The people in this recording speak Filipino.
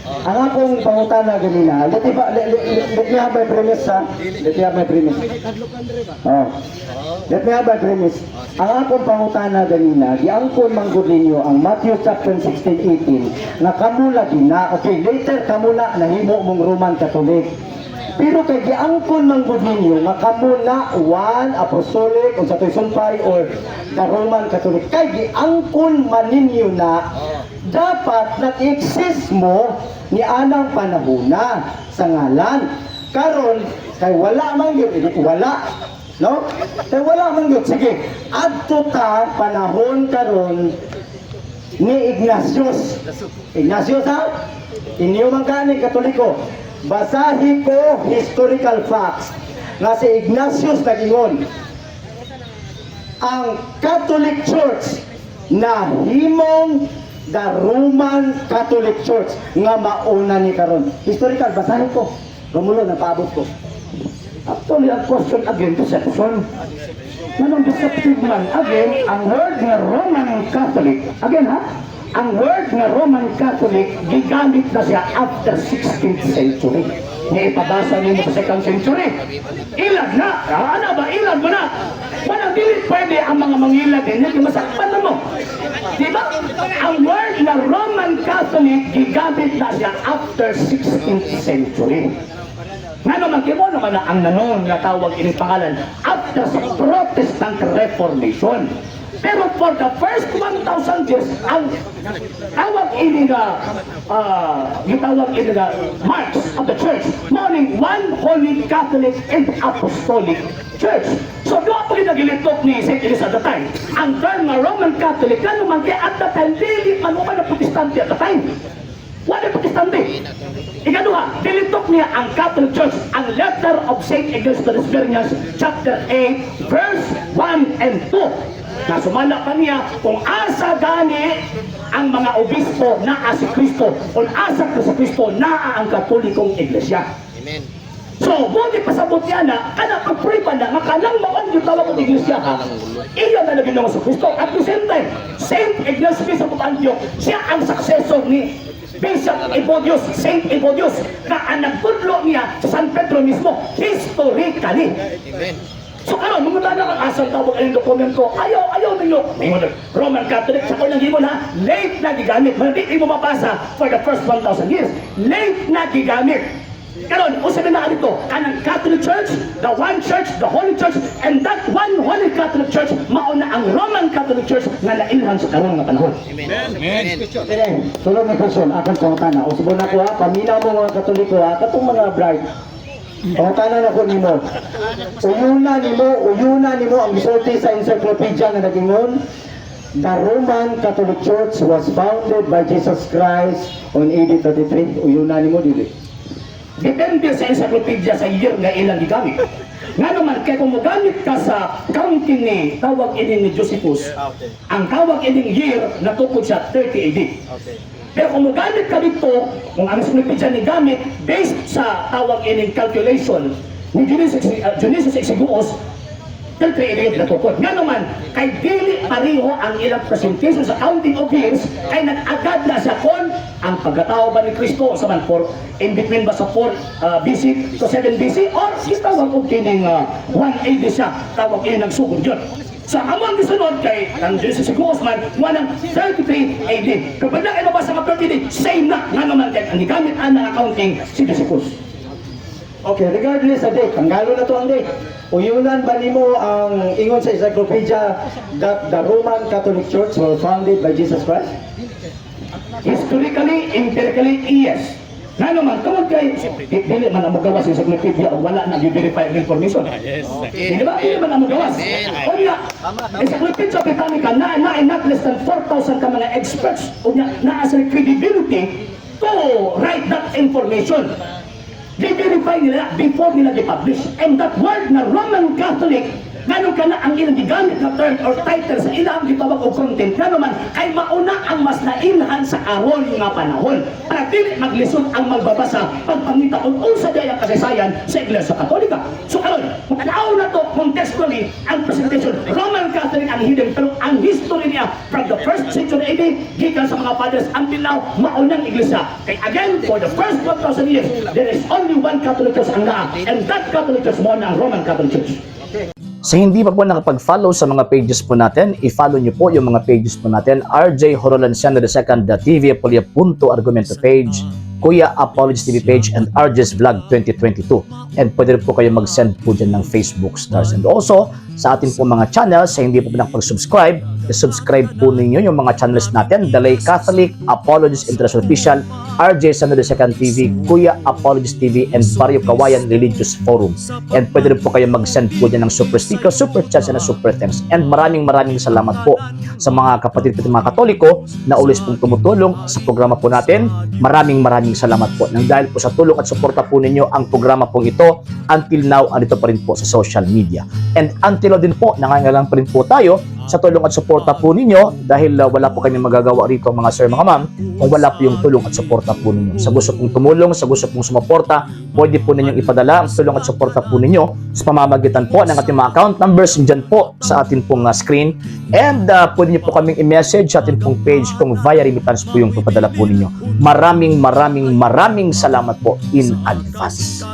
Ang akong pangutana ganina, let me have my premise ha. Let me have my premise. Oh. Let me have my premise. Ang akong pangutana ganina, giangkon manggod ninyo ang Matthew chapter 16:18 na kamula gina. Okay, later kamula nahimo mong Roman Catholic. Pero kay giangkon manggod ninyo nga kamula one apostolic o sa sumpay or the Roman Catholic. Kay giangkon man ninyo na dapat nag-exist mo ni anang panahuna sa ngalan. Karon kay wala man gyud, wala. No? Kay wala man gyud. Sige, adto ta panahon karon ni Ignatius. Ignatius ha? Inyo man kani Katoliko. Basahi ko historical facts nga si Ignatius nagingon ang Catholic Church na himong the Roman Catholic Church nga mauna ni karon. Historical, basahin ko. Romulo, napaabot ko. Actually, ang question again, deception. Anong deceptive man? Again, ang word nga Roman Catholic. Again ha? Ang word nga Roman Catholic, gigamit na siya after 16th century. Ipabasa niyo sa 2nd century. Ilag na. Ano ba? Ilag mo na. Walang dili pwede ang mga mangilag din. Hindi masakpan na mo. Diba? Ang word na Roman Catholic, gigamit na siya after 16th century. Nga naman, kimo naman na ang nanon na tawag ining pangalan after sa Protestant Reformation. Pero for the first 1,000 years, ang tawag ini nga, gitawag ini nga marks of the church, morning one holy Catholic and Apostolic Church. So doon po ginagilitok ni St. Elizabeth at the time. Ang term nga Roman Catholic, ano man kaya at the time, dili man mo na Protestante at the time. Wala Protestante. Ikaduha, dilitok niya ang Catholic Church, ang letter of St. Ignatius of Lascaux, chapter 8, verse 1 and 2. Na sumala pa niya kung asa gani ang mga obispo naa si Kristo o asa ko sa Kristo naa ang Katolikong Iglesia. Amen. So, buti pasabot niya na kana pag-pray pa na kanang maon yung tawag ng Iglesia ha. Iya na naging sa Kristo. At the same time, Saint Ignatius Bishop of Antioch, siya ang successor ni Bishop Evodius, Saint Evodius, na ang nagpudlo niya sa San Pedro mismo, historically. Amen. So ano, muna na ang asang tawag ang dokumen ko, ayaw ninyo. Roman Catholic, sa kanyang gimon ha, late na gigamit. Hindi mo mabasa for the first 1,000 years. Late na gigamit. Karon, usabi na dito, kanang Catholic Church, the one church, the Holy Church, and that one Holy Catholic Church, mauna ang Roman Catholic Church na nailhan sa karon nga panahon. Amen. Amen. Sulod na question, akan pangutana. Usubon na ko ha, paminaw mo mga Katoliko ha, katong mga bride. Pangutanan ako nimo. Uyuna nimo ang gisulti sa encyclopedia nga nagingon, the Roman Catholic Church was founded by Jesus Christ on AD 33. Uyuna nimo dili. Depende sa encyclopedia sa year nga ilang gigamit. Nga naman, kaya kung magamit ka sa counting ni tawag ini ni Josephus, ang tawag ining year natukod sa 30 AD. Pero kung magamit ka dito, kung ang encyclopedia ni gamit, based sa tawag ining calculation ni Dionysius Exiguus, 30 AD natukod. Nga naman, kay dili pareho ang ilang presentation sa counting of years, kay nag-agad na siya kon ang pagkatao ba ni Kristo sa man for in between ba sa 4 BC to 7 BC or itawag og kining 1 AD siya, tawag ini nagsugod yun. Sa amang gisunod kay ang Jesus Exiguus man, wanang 33 AD. Kapag na ay mabasa nga 30 AD, same na nga naman kay ang gigamit ang accounting si Josephus. Okay, regardless sa date, tanggalo na to ang date. Uyunan ba nimo ang ingon sa encyclopedia that the Roman Catholic Church was founded by Jesus Christ? Historically, empirically, yes. Nga naman, tungod kay dili man ang magawas sa encyclopedia o wala na i-verify ang information. Yes. Di ba? Dili man ang magawas. O niya, Encyclopedia Britannica na not less than 4,000 ka mga experts o niya na as a credibility to write that information. They verify nila before nila i-publish. And that word na Roman Catholic, Ganun ka na ang ilang gigamit na term or title sa ilang gitawag o content. Nga naman, kay mauna ang mas nailhan sa aron nga panahon. Para dili maglisod ang magbabasa pagpangita kung unsa dayang kasaysayan sa Iglesia Katolika. So karon, kung tanaw na to contextually ang presentation, Roman Catholic ang hidden, pero ang history niya from the 1st century AD, gikan sa mga fathers until now, maunang Iglesia. Kay again, for the first 1,000 years, there is only one Catholic Church ang naa, and that Catholic Church mo ang Roman Catholic Church. Sa hindi pa po nakapag-follow sa mga pages po natin, i-follow nyo po yung mga pages po natin, RJ Horolanciano II, TV Apolia Punto Argumento page, Kuya Apologies TV page, and RJ's Vlog 2022. And pwede rin po kayo mag-send po dyan ng Facebook stars. And also, sa ating po mga channels, sa hindi po nakapag-subscribe, i-subscribe po ninyo yung mga channels natin, Dalay Catholic, Apologies International Official, RJ Santo II TV, Kuya Apologies TV, and Barrio Kawayan Religious Forum. And pwede rin po kayo mag-send po dyan ng super sticker, super chats, and super thanks. And maraming salamat po sa mga kapatid at mga Katoliko na ulis pong tumutulong sa programa po natin. Maraming salamat po. Nang dahil po sa tulong at suporta po ninyo, ang programa po ito, until now, andito pa rin po sa social media. And until now din po, nangangailangan pa rin po tayo sa tulong at suporta po ninyo dahil wala po kami magagawa rito mga sir, mga ma'am, kung wala po yung tulong at suporta po ninyo. Sa gusto pong tumulong, sa gusto pong sumuporta, pwede po ninyong ipadala ang tulong at suporta po ninyo sa pamamagitan po ng ating mga account numbers dyan po sa ating pong screen. And pwede nyo po kaming i-message sa ating pong page kung via remittance po yung papadala po ninyo. Maraming salamat po in advance.